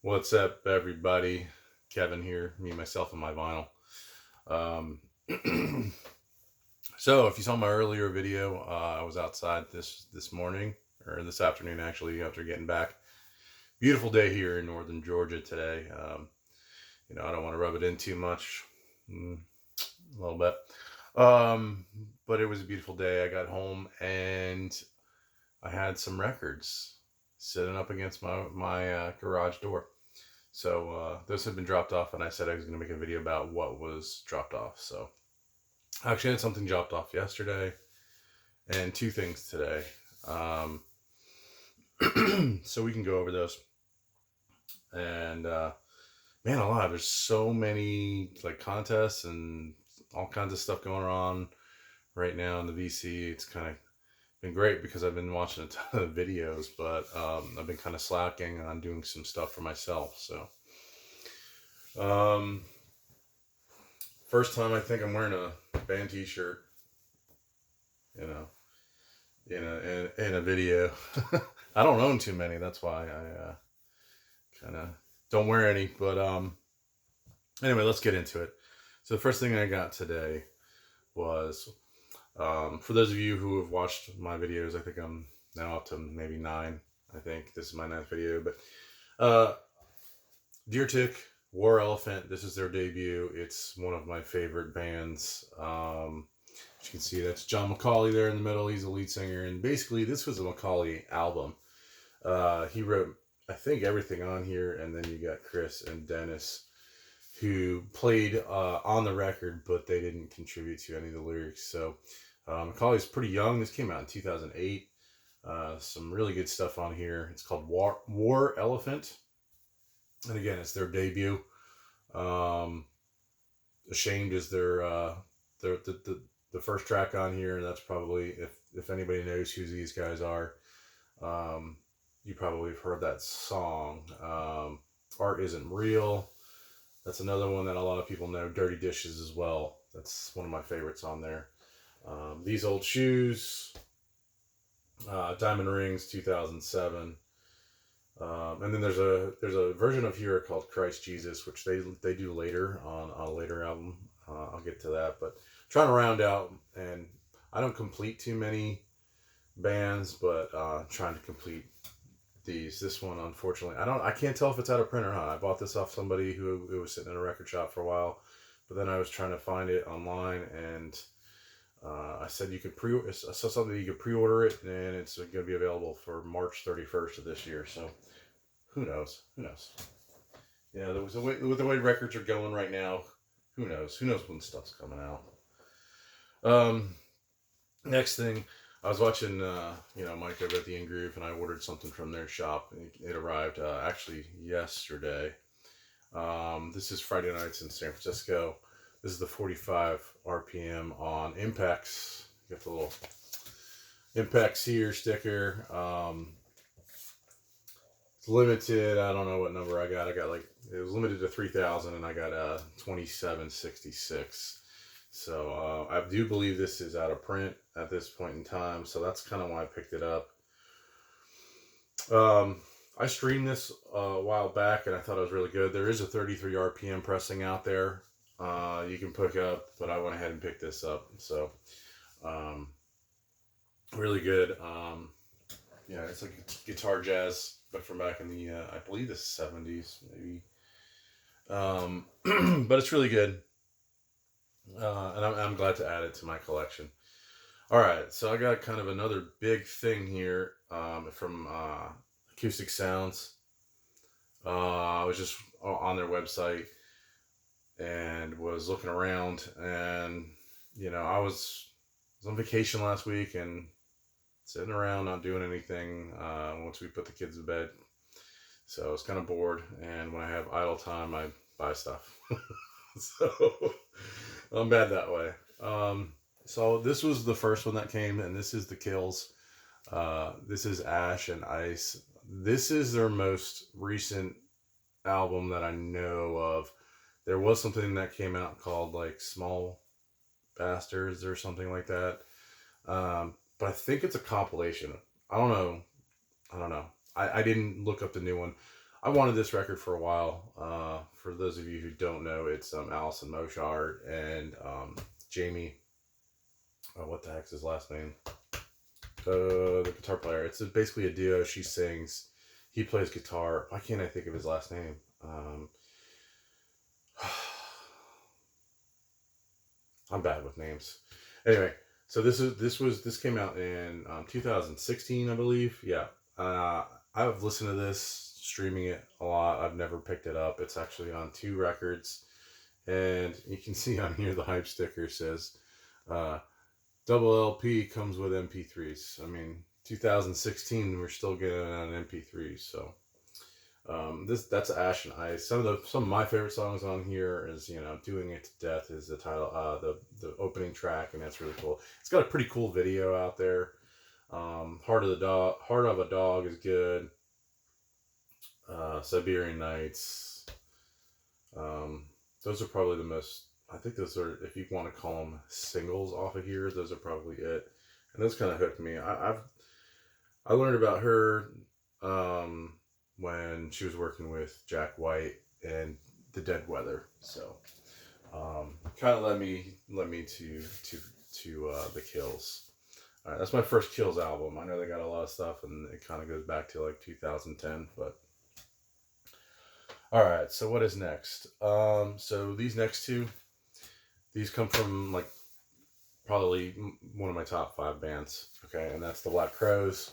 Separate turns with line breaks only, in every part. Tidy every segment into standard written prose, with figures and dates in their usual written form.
What's up, everybody? Kevin here, me, myself, and my vinyl. Um, so, if you saw my earlier video, I was outside this morning or this afternoon, actually, after getting back. Beautiful day here in northern Georgia today. I don't want to rub it in too much, a little bit, um, but it was a beautiful day. I got home and I had some records sitting up against my garage door. So those had been dropped off, and I said I was going to make a video about what was dropped off. So I actually had something dropped off yesterday, and two things today. So we can go over those. And man alive, there's so many like contests and all kinds of stuff going on right now in the VC. It's kind of been great because I've been watching a ton of videos, but I've been kind of slacking on doing some stuff for myself. So first time I think I'm wearing a band T-shirt, you know, in a video. I don't own too many. That's why I kind of don't wear any. But anyway, let's get into it. So the first thing I got today was for those of you who have watched my videos. I think I'm now up to maybe 9. I think this is my 9th video, but Deer Tick, War Elephant. This is their debut. It's one of my favorite bands. As you can see, that's John McCauley there in the middle. He's the lead singer, and basically this was a McCauley album. He wrote, I think, everything on here, and then you got Chris and Dennis, who played on the record, but they didn't contribute to any of the lyrics. So McCauley's pretty young. This came out in 2008. Some really good stuff on here. It's called War Elephant. And again, it's their debut. Ashamed is the first track on here, and that's probably, if anybody knows who these guys are, you probably have heard that song. Art Isn't Real. That's another one that a lot of people know. Dirty Dishes as well. That's one of my favorites on there. These Old Shoes. Diamond Rings, 2007. And then there's a version of here called Christ Jesus, which they do later on a later album. I'll get to that, but trying to round out, and I don't complete too many bands, but trying to complete these. This one, unfortunately, I can't tell if it's out of print or not. I bought this off somebody who was sitting in a record shop for a while, but then I was trying to find it online, and I said you could I saw something you could pre-order it, and it's going to be available for March 31st of this year. So who knows? Yeah, with the way records are going right now, who knows? Who knows when stuff's coming out? Next thing, I was watching, Mike over at the In Groove, and I ordered something from their shop. It arrived actually yesterday. This is Friday Nights in San Francisco. This is the 45 RPM on Impex. You got the little Impex here sticker. It's limited. I don't know what number I got. It was limited to 3,000, and I got 2766. So I do believe this is out of print at this point in time. So that's kind of why I picked it up. I streamed this a while back, and I thought it was really good. There is a 33 RPM pressing out there you can pick up, but I went ahead and picked this up. So really good. Yeah, it's like guitar jazz, but from back in the I believe the 70s maybe. But it's really good, and I'm glad to add it to my collection. All right, so I got kind of another big thing here from Acoustic Sounds. I was just on their website and was looking around, and I was on vacation last week and sitting around not doing anything once we put the kids to bed. So I was kind of bored, and when I have idle time, I buy stuff. So I'm bad that way. So this was the first one that came, and this is The Kills. This is Ash and Ice. This is their most recent album that I know of. There was something that came out called like Small Bastards or something like that. But I think it's a compilation. I don't know. I didn't look up the new one. I wanted this record for a while. For those of you who don't know, it's Alison Moshart and Jamie. What the heck's his last name? The guitar player. It's basically a duo. She sings. He plays guitar. Why can't I think of his last name? I'm bad with names. Anyway, so this came out in 2016, I believe. Yeah. I've listened to this, streaming it a lot. I've never picked it up. It's actually on 2 records, and you can see on here the hype sticker says, double LP comes with MP3s. I mean, 2016, we're still getting it on MP3s. So that's Ash and Ice. Some of my favorite songs on here is, Doing It to Death is the title, the opening track, and that's really cool. It's got a pretty cool video out there. Heart of a Dog is good. Siberian Nights. Those are probably the most. I think those are, if you want to call them singles off of here, those are probably it. And those kind of hooked me. I learned about her when she was working with Jack White and the Dead Weather. So kind of led me to the Kills. All right, that's my first Kills album. I know they got a lot of stuff, and it kind of goes back to like 2010. But all right, so what is next? So these next 2. These come from like probably one of my top 5 bands, okay, and that's the Black Crowes.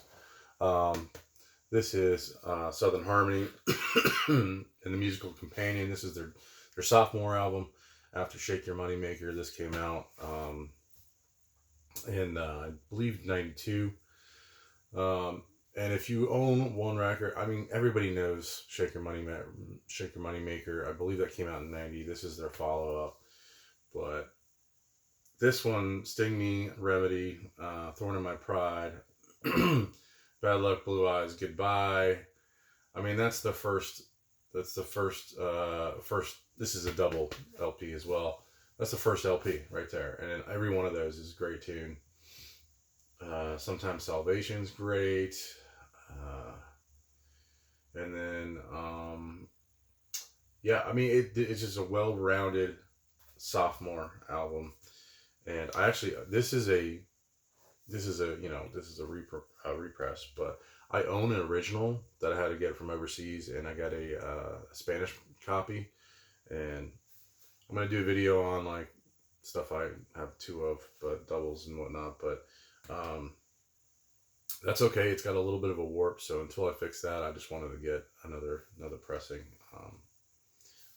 This is Southern Harmony and the Musical Companion. This is their sophomore album after Shake Your Money Maker. This came out in I believe 92. And if you own one record, I mean, everybody knows Shake Your Money Maker. I believe that came out in 90. This is their follow-up. But this one, Sting Me, Remedy, Thorn in My Pride, Bad Luck, Blue Eyes, Goodbye. I mean, that's the first. This is a double LP as well. That's the first LP right there. And every one of those is a great tune. Sometimes Salvation's great. And then, yeah, I mean, it's just a well-rounded sophomore album. And this is a repress, but I own an original that I had to get from overseas, and I got a Spanish copy, and I'm gonna do a video on like stuff I have 2 of, but doubles and whatnot. But that's okay. It's got a little bit of a warp, so until I fix that, I just wanted to get another pressing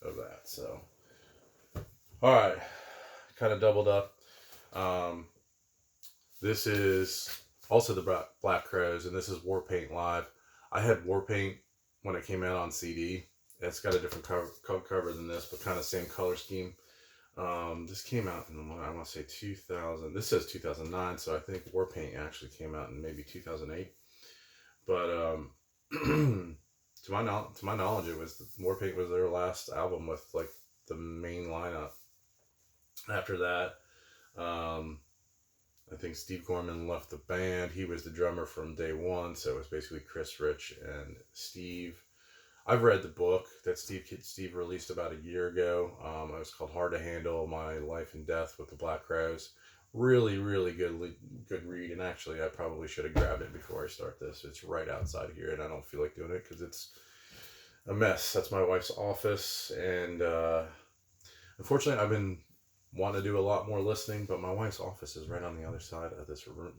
of that. So all right, kind of doubled up. This is also the Black Crowes, and this is Warpaint Live. I had Warpaint when it came out on CD. It's got a different cover than this, but kind of same color scheme. This came out in, I want to say 2000. This says 2009, so I think Warpaint actually came out in maybe 2008. But to my knowledge, Warpaint was their last album with like the main lineup. After that, I think Steve Gorman left the band. He was the drummer from day one, so it was basically Chris, Rich, and Steve. I've read the book that Steve released about a year ago. It was called Hard to Handle: My Life and Death with the Black Crowes. Really, really good read. And actually, I probably should have grabbed it before I start this. It's right outside here, and I don't feel like doing it because it's a mess. That's my wife's office, and unfortunately, I've been wanting to do a lot more listening, but my wife's office is right on the other side of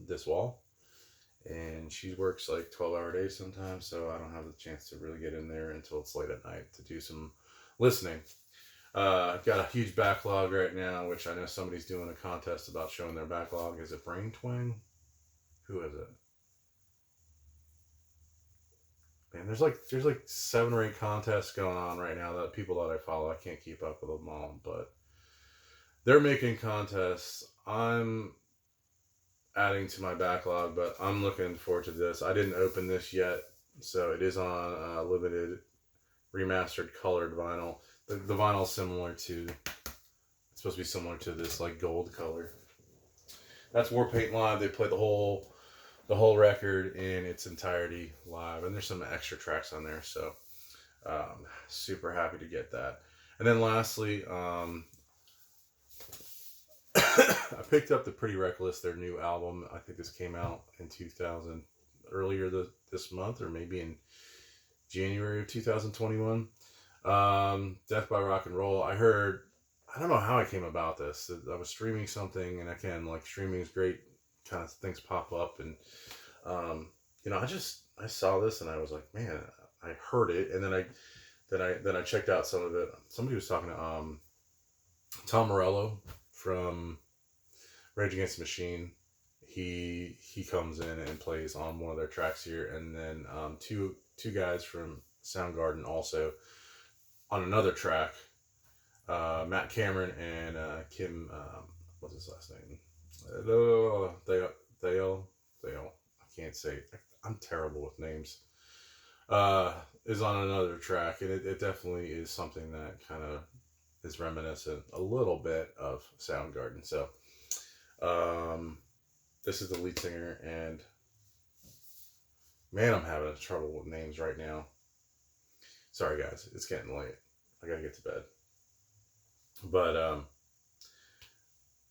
this wall, and she works like 12-hour days sometimes, so I don't have the chance to really get in there until it's late at night to do some listening. Got a huge backlog right now, which I know somebody's doing a contest about showing their backlog. Is it Brain Twang? Who is it? Man, there's like 7 or 8 contests going on right now that people that I follow, I can't keep up with them all, but they're making contests. I'm adding to my backlog, but I'm looking forward to this. I didn't open this yet, so it is on limited remastered colored vinyl. The vinyl's similar to, it's supposed to be similar to this like gold color. That's Warpaint Live. They play the whole record in its entirety live, and there's some extra tracks on there. So Super happy to get that. And then lastly, I picked up the Pretty Reckless, their new album. I think this came out in 2000, earlier this month, or maybe in January of 2021. Death by Rock and Roll. I don't know how I came about this. I was streaming something, and again, like streaming is great. Kind of things pop up, and I saw this, and I was like, man, I heard it, and then I checked out some of it. Somebody was talking to Tom Morello from Rage Against the Machine. He comes in and plays on one of their tracks here, and then two guys from Soundgarden also on another track. Matt Cameron and Kim, what's his last name? Thale. I can't say. I'm terrible with names. Is on another track, and it definitely is something that kind of is reminiscent a little bit of Soundgarden. So, this is the lead singer, and man, I'm having trouble with names right now. Sorry, guys, it's getting late. I gotta get to bed. But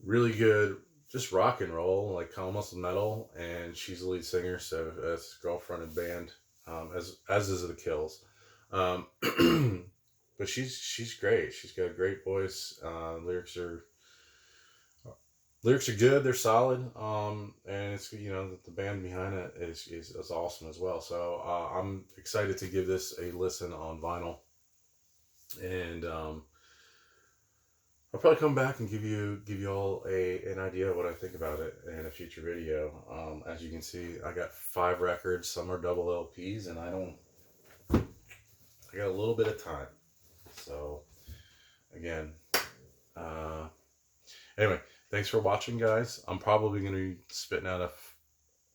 really good, just rock and roll, like almost metal, and she's the lead singer, so it's a girl-fronted band, as is the Kills. But she's great. She's got a great voice. Lyrics are good. They're solid. And it's the band behind it is awesome as well. So I'm excited to give this a listen on vinyl, and I'll probably come back and give you all an idea of what I think about it in a future video. As you can see, I got 5 records. Some are double LPs, and I got a little bit of time. So, again, anyway, thanks for watching, guys. I'm probably going to be spitting out a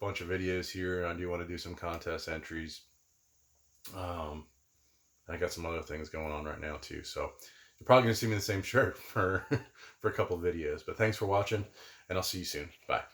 bunch of videos here, and I do want to do some contest entries. I got some other things going on right now, too. So, you're probably going to see me in the same shirt for a couple of videos. But thanks for watching, and I'll see you soon. Bye.